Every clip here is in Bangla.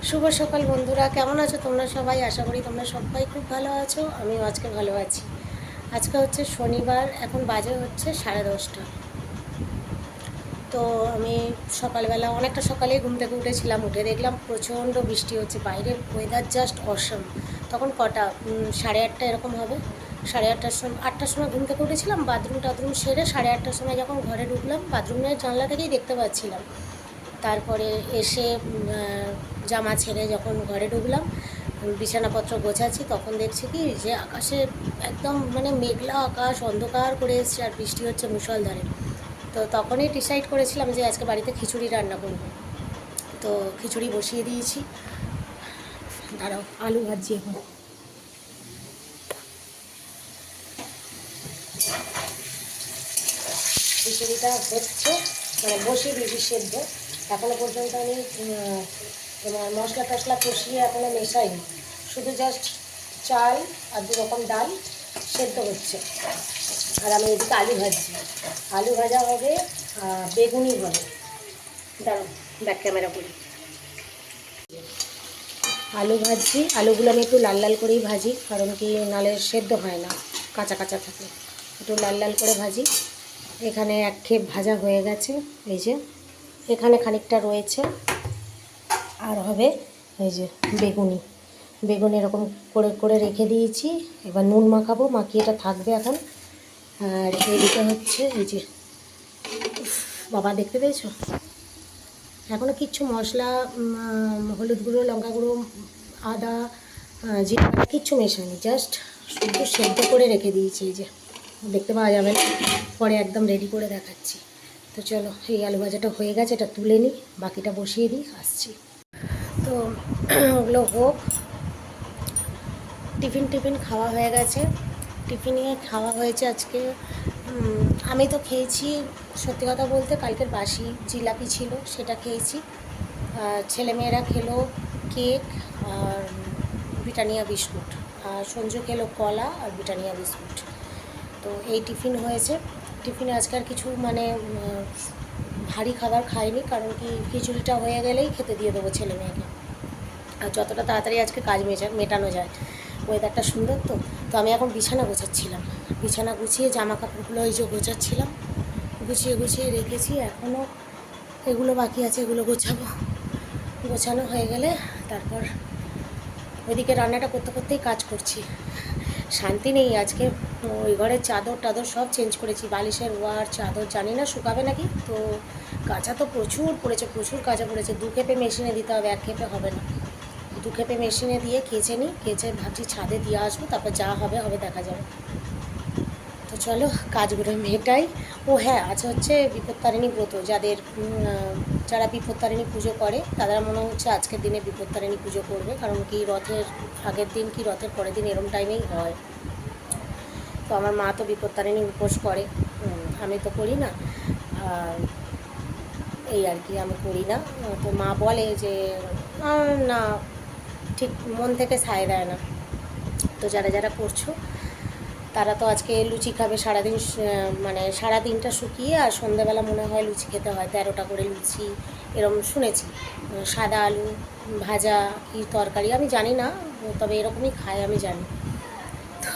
শুভ সকাল বন্ধুরা, কেমন আছো তোমরা সবাই? আশা করি তোমরা সবাই খুব ভালো আছো। আমিও আজকে ভালো আছি। আজকে হচ্ছে শনিবার, এখন বাজে হচ্ছে 10:30। তো আমি সকালবেলা অনেকটা সকালেই ঘুম থেকে উঠেছিলাম। উঠে দেখলাম প্রচণ্ড বৃষ্টি হচ্ছে, বাইরের ওয়েদার জাস্ট অসম। তখন কটা 8:30 এরকম হবে। 8:30টার সময়, 8টার সময় ঘুম থেকে উঠেছিলাম। বাথরুম সেরে 8:30টার সময় যখন ঘরে ঢুকলাম, বাথরুমের জানলা থেকেই দেখতে পাচ্ছিলাম। তারপরে এসে জামা ছেড়ে যখন ঘরে ঢুকলাম, বিছানাপত্র গোছাচ্ছি, তখন দেখছি কি যে আকাশে একদম মানে মেঘলা আকাশ, অন্ধকার করে এসছে, আর বৃষ্টি হচ্ছে মুষলধারে। তো তখনই ডিসাইড করেছিলাম যে আজকে বাড়িতে খিচুড়ি রান্না করব। তো খিচুড়ি বসিয়ে দিয়েছি। দাঁড়াও, আলু ভাজি এখন। খিচুড়িটা হচ্ছে, মানে বসিয়ে দিয়েছি সেদ্ধ। এখনও পর্যন্ত আমি তোমার মশলা টশলা কষিয়ে এখনও মেশাইনি। শুধু জাস্ট চাল আর 2 রকম ডাল সেদ্ধ হচ্ছে। আর আমি এদিকে আলু ভাজছি। আলু ভাজা হবে, বেগুনি হবে। দাঁড়াও, ব্যাক ক্যামেরা করি। আলু ভাজছি, আলুগুলো আমি একটু লাল লাল করেই ভাজি, কারণ কি নালে সেদ্ধ হয় না, কাঁচা কাঁচা থাকে। একটু লাল লাল করে ভাজি। এখানে এক খেপ ভাজা হয়ে গেছে, এই যে এখানে খানিকটা রয়েছে। আর হবে এই যে বেগুনি। বেগুন এরকম করে করে রেখে দিয়েছি। এবার নুন মাখাবো, মাখিয়ে এটা থাকবে এখন। আর এদিকে হচ্ছে এই যে, বাবা দেখতে পেয়েছো, এখনও কিচ্ছু মশলা, হলুদ গুঁড়ো, লঙ্কা গুঁড়ো, আদা, জিরা কিচ্ছু মেশানি, জাস্ট শুধু সেদ্ধ করে রেখে দিয়েছি। এই যে দেখতে পাওয়া যাবে না, পরে একদম রেডি করে দেখাচ্ছি। তো চলো, এই আলু ভাজাটা হয়ে গেছে, এটা তুলে নিই, বাকিটা বসিয়ে দিই, আসছি। তো ওগুলো হোক। টিফিন খাওয়া হয়ে গেছে। টিফিনে খাওয়া হয়েছে আজকে, আমি তো খেয়েছি, সত্যি কথা বলতে কালকের বাসি জিলাপি ছিল, সেটা খেয়েছি। ছেলেমেয়েরা খেলো কেক আর ব্রিটানিয়া বিস্কুট, আর সঞ্জু খেলো কলা আর ব্রিটানিয়া বিস্কুট। তো এই টিফিন হয়েছে। টিফিনে আজকে আর কিছু মানে ভারী খাবার খাইনি, কারণ কি খিচুড়িটা হয়ে গেলেই খেতে দিয়ে দেবো ছেলে মেয়েকে। আর যতটা তাড়াতাড়ি আজকে কাজ মেটানো যায়। ওয়েদারটা সুন্দর, তো তো আমি এখন বিছানা গোছাচ্ছিলাম। বিছানা গুছিয়ে জামা কাপড়গুলো এই যে গোছাচ্ছিলাম, গুছিয়ে রেখেছি। এখনও এগুলো বাকি আছে, এগুলো গোছাবো। গোছানো হয়ে গেলে তারপর ওইদিকে রান্নাটা করতে করতেই কাজ করছি। শান্তি নেই আজকে। ওই ঘরের চাদর টাদর সব চেঞ্জ করেছি, বালিশের ওয়ার চাদর, জানি না শুকাবে নাকি। তো কাঁচা তো প্রচুর পড়েছে, প্রচুর কাঁচা পড়েছে। 2 খেপে মেশিনে দিতে হবে, 1 খেপে হবে না। 2 খেপে মেশিনে দিয়ে কেচে নিই, কেচে ভাবছি ছাদে দিয়ে আসবো, তারপর যা হবে হবে, দেখা যাবে। তো চলো কাজগুলো মেটাই। ও হ্যাঁ, আজ হচ্ছে বিপত্তারিণী ব্রত। যারা বিপত্তারিণী পুজো করে তারা মনে হচ্ছে আজকের দিনে বিপত্তারিণী পুজো করবে, কারণ কি রথের আগের দিন কি রথের পরের দিন এরম টাইমেই হয়। তো আমার মা তো বিপত্তারিণী উপোস করে, আমি তো করি না। আর এই আর কি, আমি করি না। তো মা বলে যে না, ঠিক মন থেকে সায় দেয় না। তো যারা যারা করছো তারা তো আজকে লুচি খাবে সারাদিন, মানে সারাদিনটা শুকিয়ে, আর সন্ধ্যাবেলা মনে হয় লুচি খেতে হয়, 13টা করে লুচি এরম শুনেছি। সাদা আলু ভাজা কি তরকারি আমি জানি না, তবে এরকমই খায় আমি জানি। তো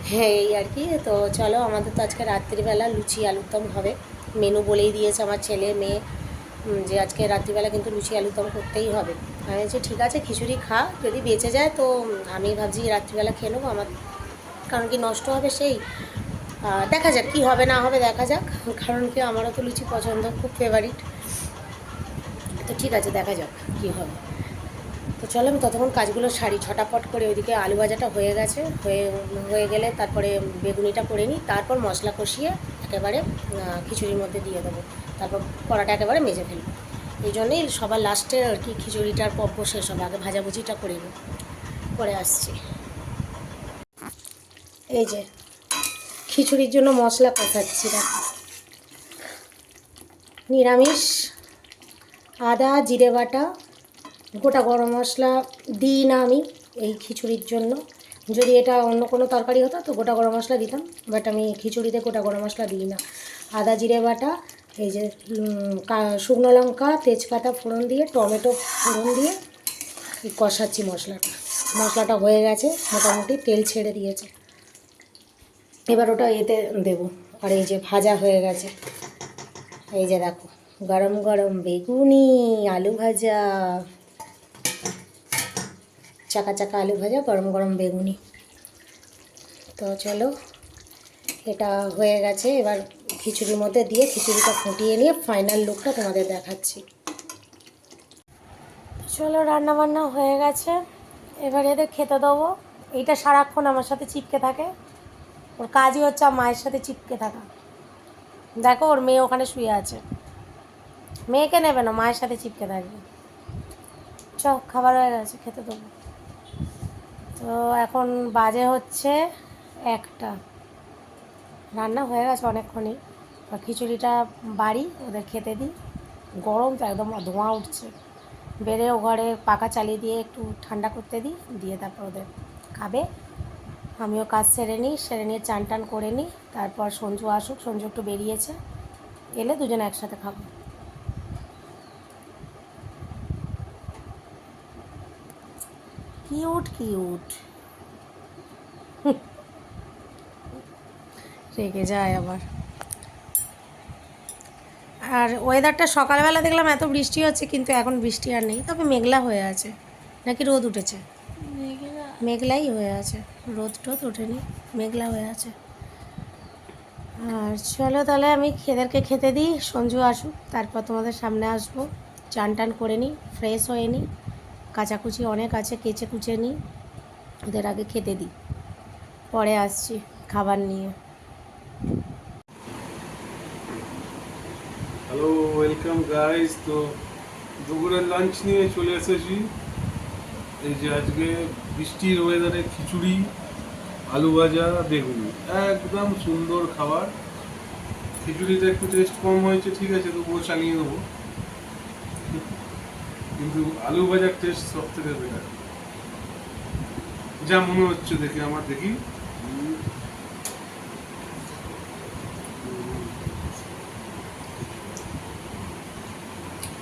হ্যাঁ, এই আর কি। তো চলো, আমাদের তো আজকে রাত্রিবেলা লুচি আলুর দম হবে। মেনু বলেই দিয়েছে আমার ছেলে মেয়ে, যে আজকে রাত্রিবেলা কিন্তু লুচি আলুর দম করতেই হবে। আমি বলছি ঠিক আছে, খিচুড়ি খা, যদি বেঁচে যায় তো আমি ভাবছি রাত্রিবেলা খেয়ে নেবো। আমার কারণ কি নষ্ট হবে সেই, দেখা যাক কী হবে না হবে, দেখা যাক। কারণ কি আমারও তো লুচি পছন্দ, খুব ফেভারিট। তো ঠিক আছে, দেখা যাক কী হবে। তো চলো, আমি ততক্ষণ কাজগুলো সারি ছটাপট করে। ওইদিকে আলু ভাজাটা হয়ে গেছে, হয়ে গেলে তারপরে বেগুনিটা করে নিই, তারপর মশলা কষিয়ে একেবারে খিচুড়ির মধ্যে দিয়ে দেবো। তারপর কড়াটা একেবারে মেজে ফেলবো। এই জন্যই সবার লাস্টে আর কি খিচুড়িটার পর্ব শেষ হবে, আগে ভাজাভুজিটা করে নিই, করে আসছি। এই যে খিচুড়ির জন্য মশলা কষাচ্ছি, দেখো। নিরামিষ, আদা জিরে বাটা, গোটা গরম মশলা দিই না আমি এই খিচুড়ির জন্য। যদি এটা অন্য কোনো তরকারি হতো তো গোটা গরম মশলা দিতাম, বাট আমি খিচুড়িতে গোটা গরম মশলা দিই না। আদা জিরে বাটা, এই যে শুকনো লঙ্কা তেজপাতা ফোড়ন দিয়ে, টমেটো ফোড়ন দিয়ে কষাচ্ছি মশলাটা হয়ে গেছে, মোটামুটি তেল ছেড়ে দিয়েছে। এবার ওটা এতে দেবো। আর এই যে ভাজা হয়ে গেছে, এই যে দেখো গরম গরম বেগুনি, আলু ভাজা, চাকা চাকা আলু ভাজা, গরম গরম বেগুনি। তো চলো, এটা হয়ে গেছে। এবার খিচুড়ির মধ্যে দিয়ে খিচুড়িটা ফুটিয়ে নিয়ে ফাইনাল লুকটা তোমাদের দেখাচ্ছি। চলো, রান্না বান্না হয়ে গেছে, এবার এদের খেতে দেবো। এইটা সারাক্ষণ আমার সাথে চিপকে থাকে, ওর কাজই হচ্ছে আমার মায়ের সাথে চিপকে থাকা। দেখো ওর মেয়ে ওখানে শুয়ে আছে, মেয়েকে নেবে না, মায়ের সাথে চিপকে থাকবে। চ, খাবার হয়ে গেছে, খেতে দেবো। তো এখন বাজে হচ্ছে 1টা, রান্না হয়ে গেছে অনেকক্ষণই। খিচুড়িটা বাড়ি ওদের খেতে দিই, গরম তো একদম ধোঁয়া উঠছে। বেড়েও ঘরে পাখা চালিয়ে দিয়ে একটু ঠান্ডা করতে দিই, দিয়ে তারপর ওদের খাবে। আমিও কাজ সেরে নিয়ে চান টান করে নিই। তারপর সঞ্জু আসুক, সঞ্জু একটু বেরিয়েছে, এলে দুজনে একসাথে খাবো। কিউট কিউট, রেগে যায় আবার। আর ওয়েদারটা সকালবেলা দেখলাম এত বৃষ্টি হচ্ছে, কিন্তু এখন বৃষ্টি আর নেই, তবে মেঘলা হয়ে আছে। নাকি রোদ উঠেছে? মেঘলাই হয়ে আছে, রোদ টোদ ওঠেনি, মেঘলা হয়ে আছে। আর চলো তাহলে আমি এদেরকে খেতে দিই, সঞ্জু আসুক, তারপর তোমাদের সামনে আসবো। চান টান করে নিই, ফ্রেশ হয়ে নিই, কাচাকুচি অনেক আছে, কেচে কুচে নিই, ওদের আগে খেতে দিই, পরে আসছি খাবার নিয়ে। Hello, welcome guys. তো দুপুরের লাঞ্চ নিয়ে চলে এসেছি। এই যে আজকে বৃষ্টির ওয়েদারে খিচুড়ি, আলু ভাজা, বেগুনি, একদম সুন্দর খাবার। খিচুড়িটা একটু টেস্ট কম হয়েছে, ঠিক আছে, তবুও চালিয়ে দেবো, কিন্তু আলু ভাজার টেস্ট সব থেকে বেটার, যা মনে হচ্ছে দেখে আমার। দেখি,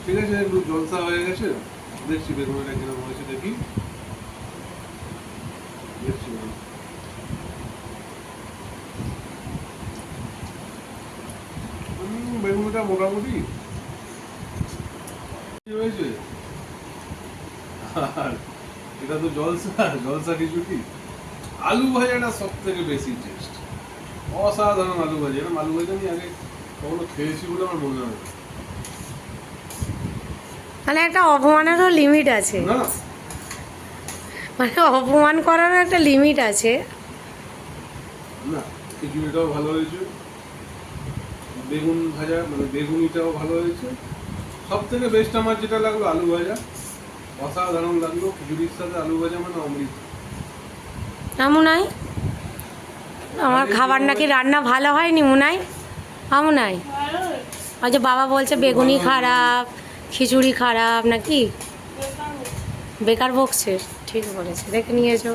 ঠিক আছে, একটু জলসা হয়ে গেছে। দেখছি বেগুনিটা কিরকম হয়েছে, দেখি, দেখছি। বেগুনিটা মোটামুটি হয়েছে। আর এটা তো জলসা খিচুড়ি। আলু ভাজাটা সব থেকে বেশি টেস্ট, অসাধারণ আলু ভাজা। এরকম আলু ভাজা আমি আগে কখনো খেয়েছি বলে আমার মনে হয় না। মানে একটা অপমানেরও লিমিট আছে, না, মানে অপমান করারও একটা লিমিট আছে। না, খিচুড়িটাও ভালো হয়েছে, বেগুন ভাজা মানে বেগুনিটাও ভালো হয়েছে। সব থেকে বেস্ট আমার যেটা লাগলো আলু ভাজা, অসাধারণ লাগলো। খিচুড়ির সাথে আলু ভাজা মানে অমৃত। মুনাই, আমার খাবার নাকি রান্না ভালো হয়নি মুনাই? মুনাই, আচ্ছা, বাবা বলছে বেগুনি খারাপ, খিচুড়ি খারাপ নাকি? বেকার বকছে, ঠিক বলেছে, দেখে নিয়েছো।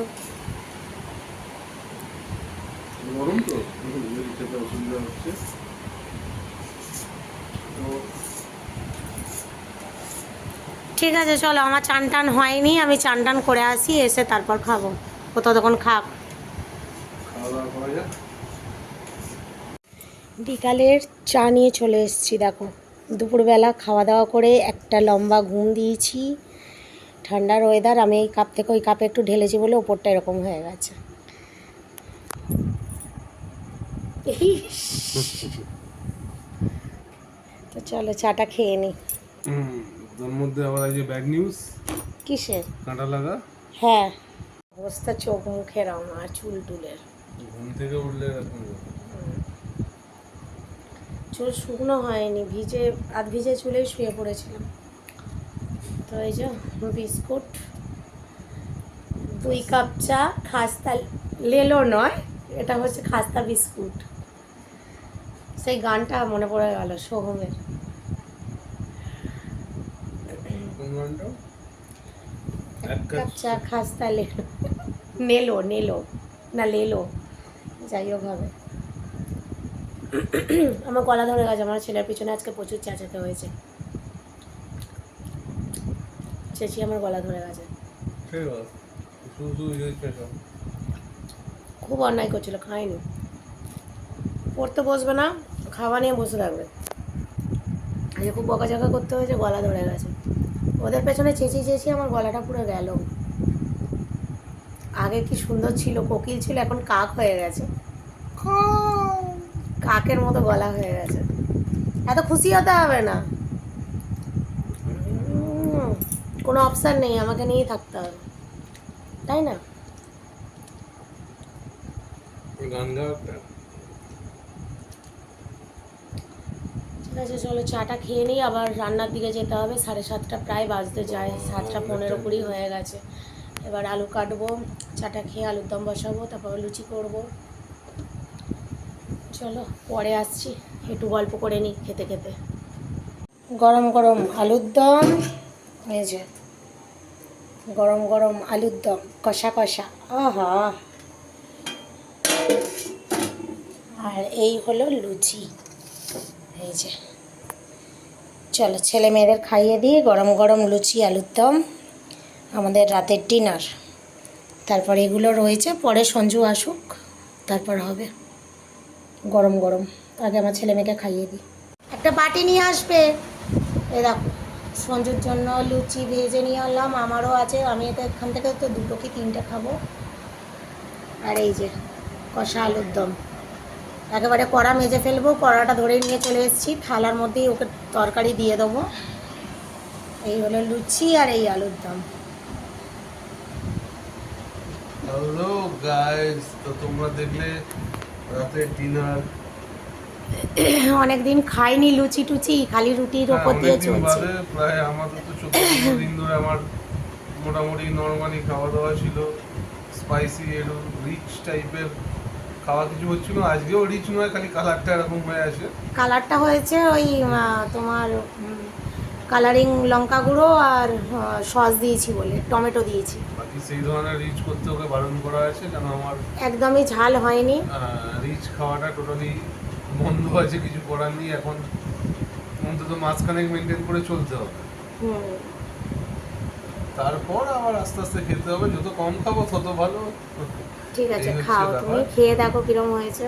গরম তো খেতে অসুবিধা হচ্ছে। তো ঠিক আছে, চলো, আমার চান টান হয়নি, আমি চান টান করে আসি, এসে তারপর খাবো। ও ততক্ষণ খাক। খাওয়া দাওয়া করা যাক। বিকালের চা নিয়ে চলে এসেছি। দেখো, দুপুরবেলা খাওয়া দাওয়া করে একটা লম্বা ঘুম দিয়েছি। ঠান্ডার ওয়েদার, আমি এই কাপ থেকে ওই কাপে একটু ঢেলেছি বলে ওপরটা এরকম হয়ে গেছে। তো চলো চাটা খেয়ে নিই। তার মধ্যে আবার এই যে ব্যাড নিউজ। কিসের? কাঁটা লাগা। হ্যাঁ, অবস্থা চোখ মুখের আমার, চুল টুলের। ঘুম থেকে উঠলে এরকম। চুল শুকনো হয়নি, ভিজে, আধ ভিজে চুলেই শুয়ে পড়েছিলাম। তো এই যে বিস্কুট, 2 কাপ চা, খাস্তা লেলো নয়, এটা হচ্ছে খাস্তা বিস্কুট। সেই গানটা মনে পড়ে গেল সোহমের। কোন গানটা? 1 কাপ চা, খাস্তা লেলো, নেলো নেলো না লেলো, যাই হোক হবে। আমার গলা ধরে গেছে, আমার ছেলের পিছনে আজকে প্রচুর চেঁচাতে হয়েছে, চেঁচিয়ে আমার গলা ধরে গেছে। ঠিক আছে, শুধু শুধু ইলিশ পেতাম। খুব অন্যায় করছিল, খায়নি। পড়তে বসবে না, খাওয়া নিয়ে বসে থাকবে। আজকে খুব বকাঝকা করতে হয়েছে, গলা ধরে গেছে। ওদের পেছনে চেঁচিয়ে চেঁচিয়ে আমার গলাটা পুরো গেল। আগে কি সুন্দর ছিল, কোকিল ছিল, এখন কাক হয়ে গেছে। কাকের মতো গলা হয়ে গেছে। এত খুশি হতে হবে না। কোনো অপশান নেই, আমাকে নিয়েই থাকতে হবে, তাই না? গান গাওয়াটা ঠিক আছে, চলো চাটা খেয়ে নিই, আবার রান্নার দিকে যেতে হবে। 7:30 প্রায় বাজতে যায়, 7:15 হয়ে গেছে। এবার আলু কাটবো, চাটা খেয়ে আলুর দম বসাবো, তারপর লুচি করবো। চলো পরে আসছি, একটু গল্প করে নিই খেতে খেতে। গরম গরম আলুর দম, এই যে গরম গরম আলুর দম, কষা কষা, আহা। আর এই হলো লুচি, এই যে। চলো ছেলে মেয়েদের খাইয়ে দিই, গরম গরম লুচি আলুর দম আমাদের রাতের ডিনার। তারপর এগুলো রয়েছে, পরে সঞ্জু আসুক, তারপর হবে গরম গরম। আগে আমার ছেলে মেয়েকে খাইয়ে দিই। একটা বাটি নিয়ে আসবে। এই দেখো, সঞ্জুর জন্য লুচি ভেজে নিয়ে আনলাম, আমারও আছে, আমি তো এখান থেকে তো 2 কি 3টে খাবো। আর এই যে কষা আলুর দম, একেবারে কড়া মেজে ফেলবো, কড়াটা ধরে নিয়ে চলে এসেছি, থালার মধ্যেই ওকে তরকারি দিয়ে দেবো। এই হলো লুচি আর এই আলুর দম। হ্যালো গাইস, তো তোমরা দেখলে রাতের ডিনার। অনেকদিন খাইনি লুচি টুচি, খালি রুটির হ্যাঁ, ওপর দিয়ে অনেকদিন চলছে। বাদে, প্রায় আমাদের তো 14-15 দিন ধরে আমার মোটামুটি নর্মালি খাওয়া দাওয়া ছিল, স্পাইসি একটু রিচ টাইপের খাওয়া কিছু হচ্ছিল। আজকেও রিচ নয়, খালি কালারটা এরকম হয়ে আছে। কালারটা হয়েছে ওই তোমার কালারিং লঙ্কা গুঁড়ো আর সস দিয়েছি বলে, টমেটো দিয়েছি। বাকি সেই ধরনের রিচ করতে ওকে বারণ করা আছে, কেন আমার একদমই ঝাল হয়নি। রিচ খাওয়াটা টোটালি বন্ধ আছে, কিছু করার নেই এখন। অন্তত মাঝখানে মেনটেন করে চলতে হবে, হুম, তারপর আবার আস্তে আস্তে খেতে হবে। যত কম খাবো তত ভালো। ঠিক আছে, এই হচ্ছে খাও, ব্যাপার। তুমি খেয়ে দেখো কিরম হয়েছে।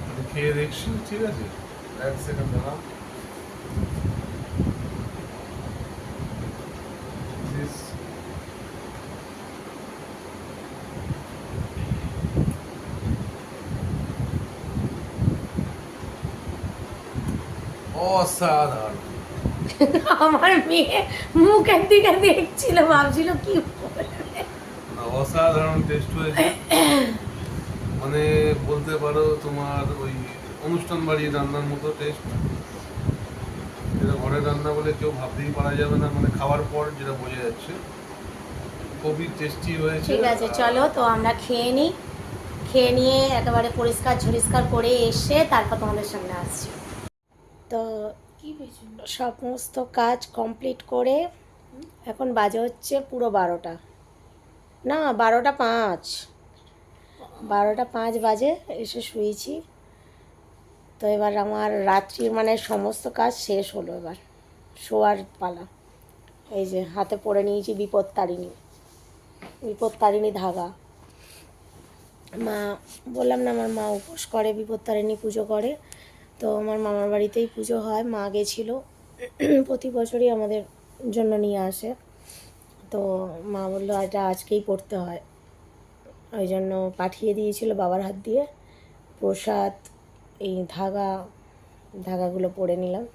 আমি খেয়ে দেখছি, ঠিক আছে। এক সেকেন্ড দাঁড়াও। This- অসাধারণ। আমার মেয়ে মুখের দিকে দেখছিল, ভাবছিল কি বলবে। না, অসাধারণ টেস্ট হয়েছে। মানে বলতে পারো তোমার ওই অনুষ্ঠান বাড়ির রান্নার মতো টেস্ট। যেটা ঘরের রান্না বলে কেউ ভাবতেই পারা যাবে না, মানে খাওয়ার পর যেটা বোঝা যাচ্ছে। খুবই টেস্টি হয়েছে। ঠিক আছে, চলো তো আমরা খেয়ে নিই, খেয়ে নিয়ে একেবারে পরিষ্কার ঝরিষ্কার করে এসে তারপর তোমাদের সামনে আসছি। তো সমস্ত কাজ কমপ্লিট করে এখন বাজে হচ্ছে পুরো 12টা, না 12টা 5, 12টা 5 বাজে, এসে শুয়েছি। তো এবার আমার রাত্রির মানে সমস্ত কাজ শেষ হলো, এবার শোয়ার পালা। এই যে হাতে পরে নিয়েছি বিপত্তারিণী, বিপত্তারিণী ধাগা। মা, বললাম না আমার মা উপোস করে, বিপত্তারিণী পুজো করে। তো আমার মামার বাড়িতেই পুজো হয়, মা গেছিলো, প্রতি বছরই আমাদের জন্য নিয়ে আসে। তো মা বললো এটা আজকেই পড়তে হয়, ওই জন্য পাঠিয়ে দিয়েছিল বাবার হাত দিয়ে প্রসাদ, এই ধাগাগুলো পরে নিলাম।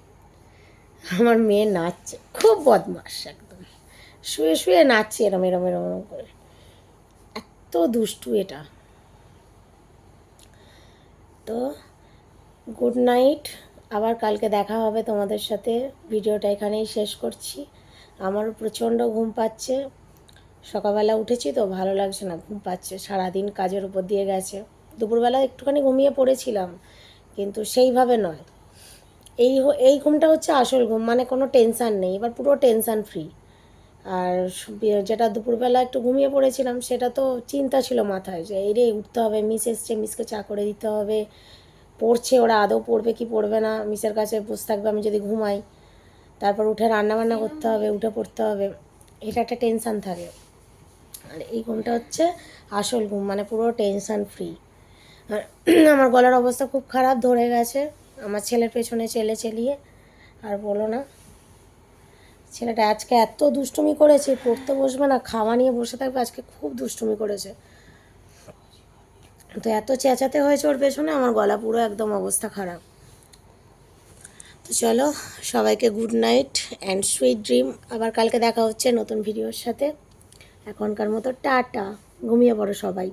আমার মেয়ে নাচছে, খুব বদমাস একদম, শুয়ে শুয়ে নাচছে এরম এরম এরম এরম করে, এত দুষ্টু এটা। তো গুড নাইট, আবার কালকে দেখা হবে তোমাদের সাথে। ভিডিওটা এখানেই শেষ করছি। আমারও প্রচণ্ড ঘুম পাচ্ছে, সকালবেলা উঠেছি তো ভালো লাগছে না, ঘুম পাচ্ছে, সারাদিন কাজের উপর দিয়ে গেছে। দুপুরবেলা একটুখানি ঘুমিয়ে পড়েছিলাম, কিন্তু সেইভাবে নয়। এই ঘুমটা হচ্ছে আসল ঘুম, মানে কোনো টেনশান নেই, এবার পুরো টেনশান ফ্রি। আর যেটা দুপুরবেলা একটু ঘুমিয়ে পড়েছিলাম, সেটা তো চিন্তা ছিল মাথায়, যে এই রে উঠতে হবে, মিস এসছে, মিসকে চা করে দিতে হবে, পড়ছে, ওরা আদৌ পড়বে কি পড়বে না, মিসের কাছে বসে থাকবে আমি যদি ঘুমাই, তারপর উঠে রান্নাবান্না করতে হবে, উঠে পড়তে হবে, এটা একটা টেনশান থাকে। আর এই ঘুমটা হচ্ছে আসল ঘুম, মানে পুরো টেনশন ফ্রি। আর আমার গলার অবস্থা খুব খারাপ, ধরে গেছে আমার ছেলের পেছনে চেলিয়ে। আর বলো না, ছেলেটা আজকে এত দুষ্টুমি করেছে, পড়তে বসবে না, খাওয়া নিয়ে বসে থাকবে, আজকে খুব দুষ্টুমি করেছে। তো এত চেঁচাতে হয়েছে ওর পেছনে, আমার গলা পুরো একদম অবস্থা খারাপ। তো চলো, সবাইকে good night and sweet dream. আবার কালকে দেখা হচ্ছে নতুন ভিডিওর সাথে। এখনকার মতো টাটা, ঘুমিয়ে পড়ো সবাই।